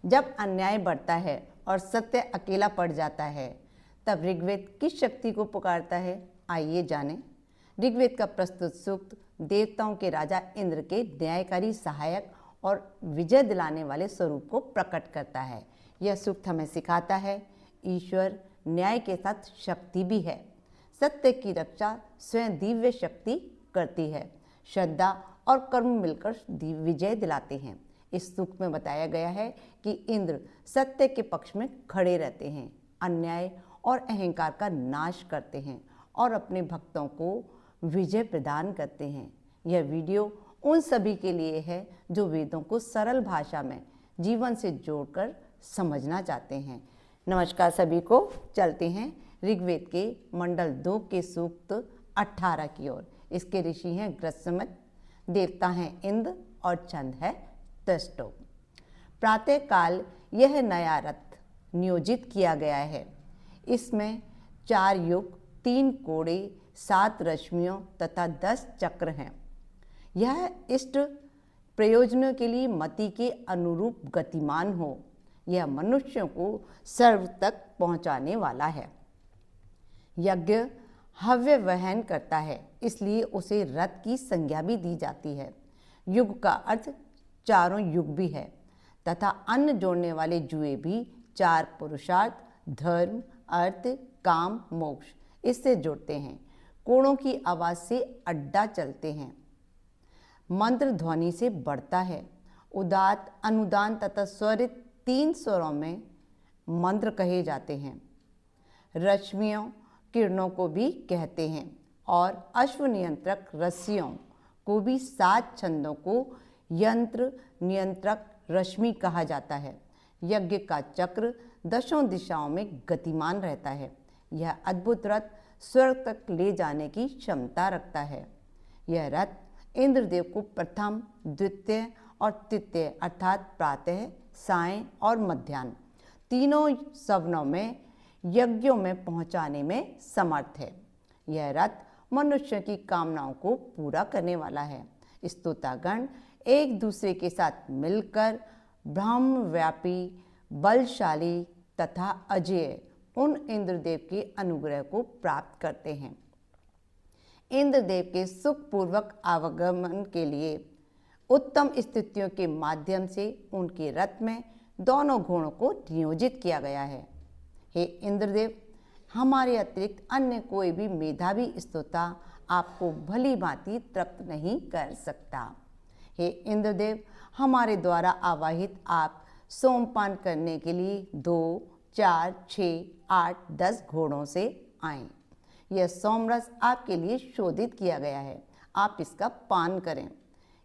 जब अन्याय बढ़ता है और सत्य अकेला पड़ जाता है, तब ऋग्वेद किस शक्ति को पुकारता है? आइए जानें। ऋग्वेद का प्रस्तुत सूक्त देवताओं के राजा इंद्र के न्यायकारी, सहायक और विजय दिलाने वाले स्वरूप को प्रकट करता है। यह सूक्त हमें सिखाता है ईश्वर न्याय के साथ शक्ति भी है। सत्य की रक्षा स्वयं दिव्य शक्ति करती है। श्रद्धा और कर्म मिलकर विजय दिलाते हैं। इस सूक्त में बताया गया है कि इंद्र सत्य के पक्ष में खड़े रहते हैं, अन्याय और अहंकार का नाश करते हैं और अपने भक्तों को विजय प्रदान करते हैं। यह वीडियो उन सभी के लिए है जो वेदों को सरल भाषा में जीवन से जोड़कर समझना चाहते हैं। नमस्कार सभी को। चलते हैं ऋग्वेद के मंडल 2 के सूक्त 18 की ओर। इसके ऋषि हैं ग्रसमत, देवता हैं इंद्र और छंद है त्वष्टो। प्रातः काल यह नया रथ नियोजित किया गया है। इसमें 4 युग, 3 कोड़े, 7 रश्मियों तथा 10 चक्र हैं। यह इष्ट प्रयोजनों के लिए मति के अनुरूप गतिमान हो। यह मनुष्यों को सर्व तक पहुंचाने वाला है। यज्ञ हव्य वहन करता है, इसलिए उसे रथ की संज्ञा भी दी जाती है। युग का अर्थ चारों युग भी है तथा अन्न जोड़ने वाले जुए भी 4 पुरुषार्थ, धर्म, अर्थ, काम, मोक्ष इससे जुड़ते हैं। कोड़ों की आवाज से अड्डा चलते हैं। मंत्र ध्वनि से बढ़ता है। उदात, अनुदान तथा स्वरित 3 स्वरों में मंत्र कहे जाते हैं। रश्मियों किरणों को भी कहते हैं और अश्व नियंत्रक रस्सियों को भी 7 छंदों को यंत्र नियंत्रक रश्मि कहा जाता है। यज्ञ का चक्र 10 दिशाओं में गतिमान रहता है। यह अद्भुत रथ स्वर्ग तक ले जाने की क्षमता रखता है। यह रथ इंद्रदेव को प्रथम, द्वितीय और तृतीय अर्थात प्रातः, सायं और मध्याह्न तीनों सवनों में यज्ञों में पहुंचाने में समर्थ है। यह रथ मनुष्य की कामनाओं को पूरा करने वाला है। स्तोतागण एक दूसरे के साथ मिलकर ब्रह्मव्यापी, बलशाली तथा अजेय उन इंद्रदेव के अनुग्रह को प्राप्त करते हैं। इंद्रदेव के सुखपूर्वक आवागमन के लिए उत्तम स्थितियों के माध्यम से उनके रथ में दोनों घोड़ों को नियोजित किया गया है। हे इंद्रदेव, हमारे अतिरिक्त अन्य कोई भी मेधावी स्तोता आपको भली भांति तृप्त नहीं कर सकता। हे इंद्रदेव, हमारे द्वारा आवाहित आप सोमपान करने के लिए 2, 4, 6, 8, 10 घोड़ों से आएं। यह सोमरस आपके लिए शोधित किया गया है। आप इसका पान करें,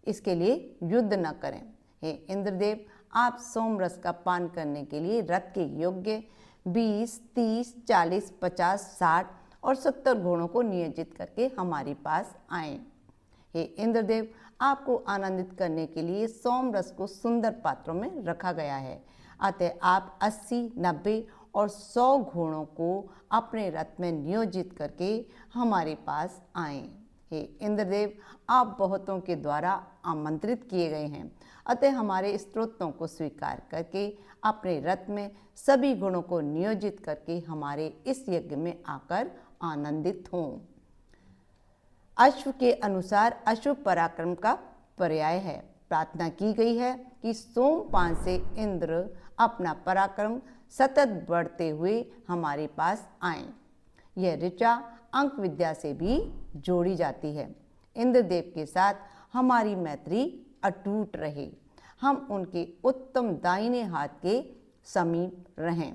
इसके लिए युद्ध न करें। हे इंद्रदेव, आप सोमरस का पान करने के लिए रथ के योग्य 20, 30, 40, 50, 60 और 70 घोड़ों को नियोजित करके हमारे पास आएं। हे इंद्रदेव, आपको आनंदित करने के लिए सोमरस को सुंदर पात्रों में रखा गया है। अतः आप 80, 90 और 100 घोड़ों को अपने रथ में नियोजित करके हमारे पास आएं। हे इंद्रदेव, आप बहुतों के द्वारा आमंत्रित किए गए हैं, अतः हमारे स्तोत्रों को स्वीकार करके अपने रथ में सभी गुणों को नियोजित करके हमारे इस यज्ञ में आकर आनंदित हों। अश्व के अनुसार अश्व पराक्रम का पर्याय है। प्रार्थना की गई है कि सोमपान से इंद्र अपना पराक्रम सतत बढ़ते हुए हमारे पास आएं। यह ऋचा अंक विद्या से भी जोड़ी जाती है। इंद्रदेव के साथ हमारी मैत्री अटूट रहे। हम उनके उत्तम दाहिने हाथ के समीप रहें।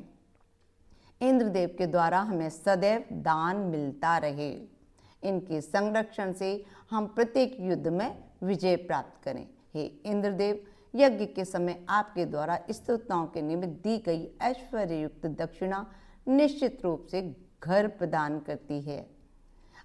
इंद्रदेव के द्वारा हमें सदैव दान मिलता रहे। इनके संरक्षण से हम प्रत्येक युद्ध में विजय प्राप्त करें। हे इंद्रदेव, यज्ञ के समय आपके द्वारा स्तोताओं के निमित्त दी गई ऐश्वर्य युक्त दक्षिणा निश्चित रूप से घर प्रदान करती है।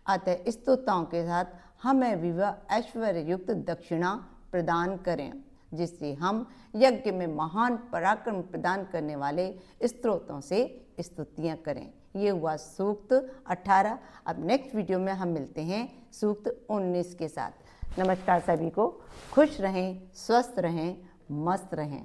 अतः स्तोताओं के साथ हमें विवाह ऐश्वर्य युक्त दक्षिणा प्रदान करें, जिससे हम यज्ञ में महान पराक्रम प्रदान करने वाले स्त्रोतों से स्तुतियाँ करें। ये हुआ सूक्त 18। अब नेक्स्ट वीडियो में हम मिलते हैं सूक्त 19 के साथ। नमस्कार सभी को। खुश रहें, स्वस्थ रहें, मस्त रहें।